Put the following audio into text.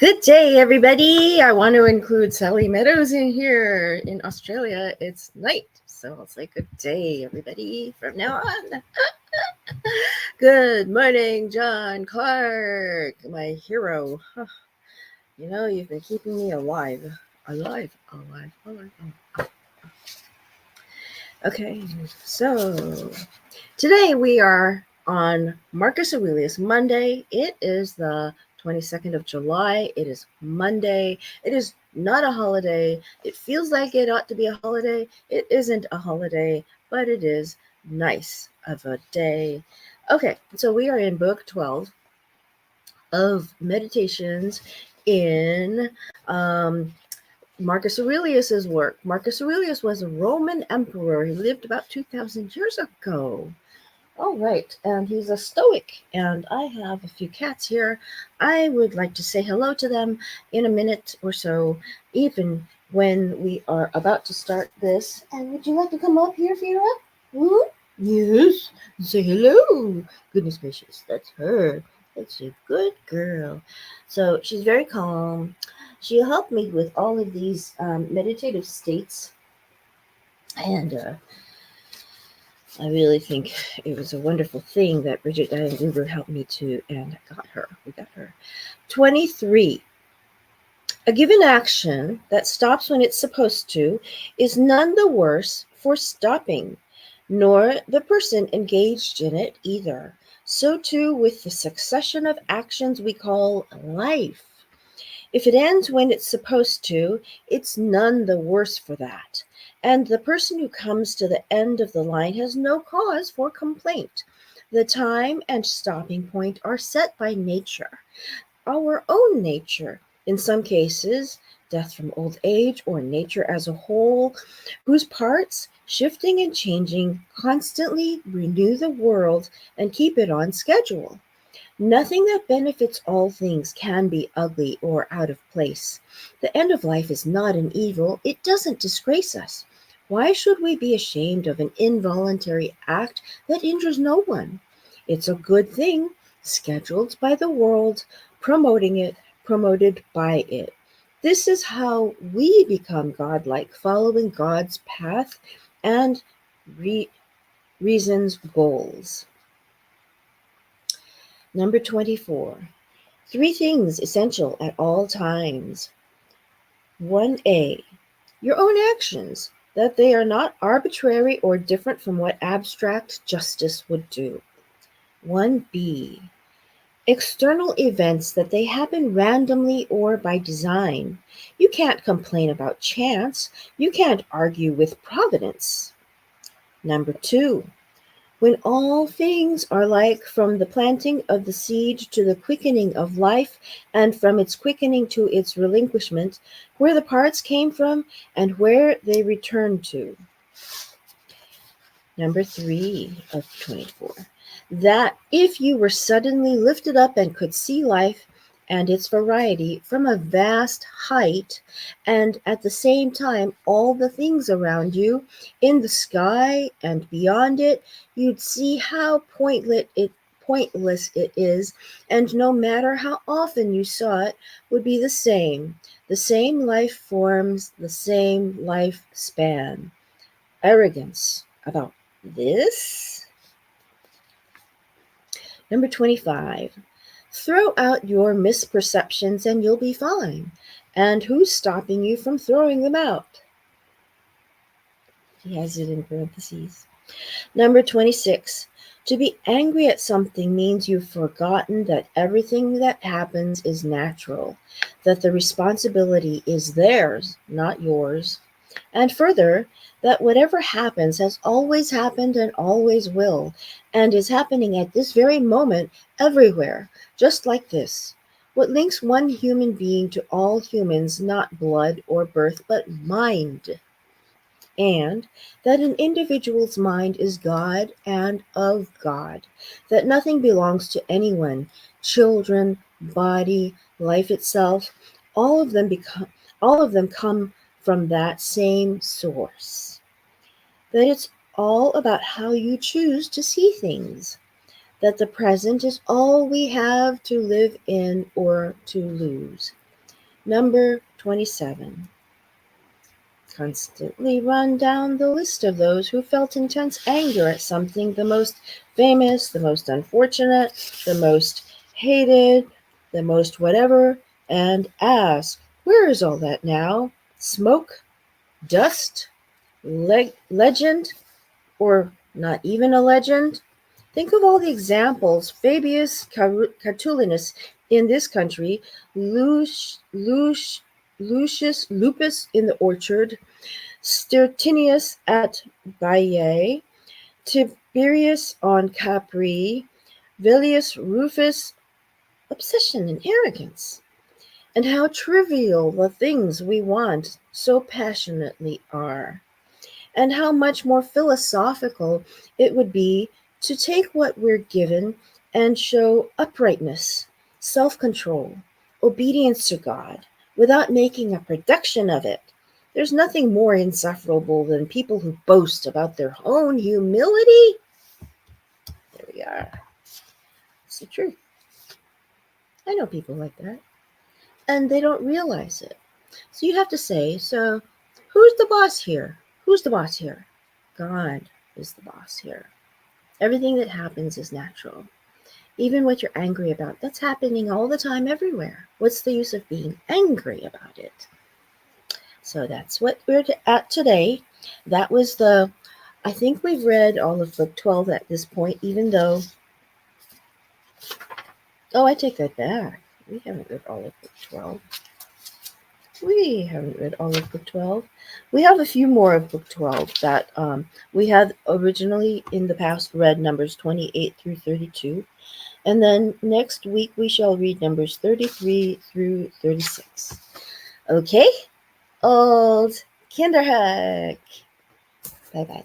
Good day, everybody. I want to include Sally Meadows in here. In Australia, it's night. So I'll say good day, everybody, from now on. Good morning, John Clark, my hero. You've been keeping me alive. Alive. Okay, so today we are on Marcus Aurelius Monday. It is the 22nd of July. It is Monday. It is not a holiday. It feels like it ought to be a holiday. It isn't a holiday, but it is nice of a day. Okay, so we are in book 12 of meditations in Marcus Aurelius's work. Marcus Aurelius was a Roman emperor. He lived about 2,000 years ago. All right, and he's a Stoic, and I have a few cats here. I would like to say hello to them in a minute or so, even when we are about to start this. And would you like to come up here, Vera? Hmm? Yes, say hello. Goodness gracious, that's her. That's a good girl. So she's very calm. She'll help me with all of these meditative states, and I really think it was a wonderful thing that Bridget Diane Gruber helped me to, and we got her. 23. A given action that stops when it's supposed to is none the worse for stopping, nor the person engaged in it either. So too with the succession of actions we call life. If it ends when it's supposed to, it's none the worse for that. And the person who comes to the end of the line has no cause for complaint. The time and stopping point are set by nature, our own nature. In some cases, death from old age or nature as a whole, whose parts, shifting and changing, constantly renew the world and keep it on schedule. Nothing that benefits all things can be ugly or out of place. The end of life is not an evil. It doesn't disgrace us. Why should we be ashamed of an involuntary act that injures no one? It's a good thing, scheduled by the world, promoted by it. This is how we become godlike, following God's path and reason's goals. Number 24. 3 things essential at all times. 1a. Your own actions, that they are not arbitrary or different from what abstract justice would do. 1b. External events, that they happen randomly or by design. You can't complain about chance. You can't argue with providence. Number 2. When all things are like from the planting of the seed to the quickening of life, and from its quickening to its relinquishment, where the parts came from and where they return to. Number 3 of 24. That if you were suddenly lifted up and could see life and its variety from a vast height, and at the same time all the things around you, in the sky and beyond it, you'd see how pointless it is, and no matter how often you saw it, would be the same life forms, the same life span. Arrogance about this. Number 25. Throw out your misperceptions and you'll be fine. And who's stopping you from throwing them out? He has it in parentheses. Number 26. To be angry at something means you've forgotten that everything that happens is natural, that the responsibility is theirs, not yours. And further, that whatever happens has always happened and always will, and is happening at this very moment everywhere, just like this. What links one human being to all humans, not blood or birth, but mind. And that an individual's mind is God and of God, that nothing belongs to anyone, children, body, life itself, all of them come from that same source. That it's all about how you choose to see things, that the present is all we have to live in or to lose. Number 27. Constantly run down the list of those who felt intense anger at something, the most famous, the most unfortunate, the most hated, the most whatever, and ask, where is all that now? Smoke? Dust? Legend? Or not even a legend? Think of all the examples. Fabius Catulinus in this country, Lucius Lupus in the orchard, Stertinius at Baiae, Tiberius on Capri, Vilius Rufus, obsession and arrogance. And how trivial the things we want so passionately are. And how much more philosophical it would be to take what we're given and show uprightness, self control, obedience to God, without making a production of it. There's nothing more insufferable than people who boast about their own humility. There we are. It's the truth. I know people like that, and they don't realize it. So you have to say, so who's the boss here? Who's the boss here? God is the boss here. Everything that happens is natural. Even what you're angry about, that's happening all the time everywhere. What's the use of being angry about it? So that's what we're at today. That was I think we've read all of book 12 at this point, even though, oh, I take that back. We haven't read all of book 12. We haven't read all of book 12. We have a few more of book 12 that we had originally in the past read numbers 28 through 32. And then next week we shall read numbers 33 through 36. Okay? Old Kinderhack. Bye bye.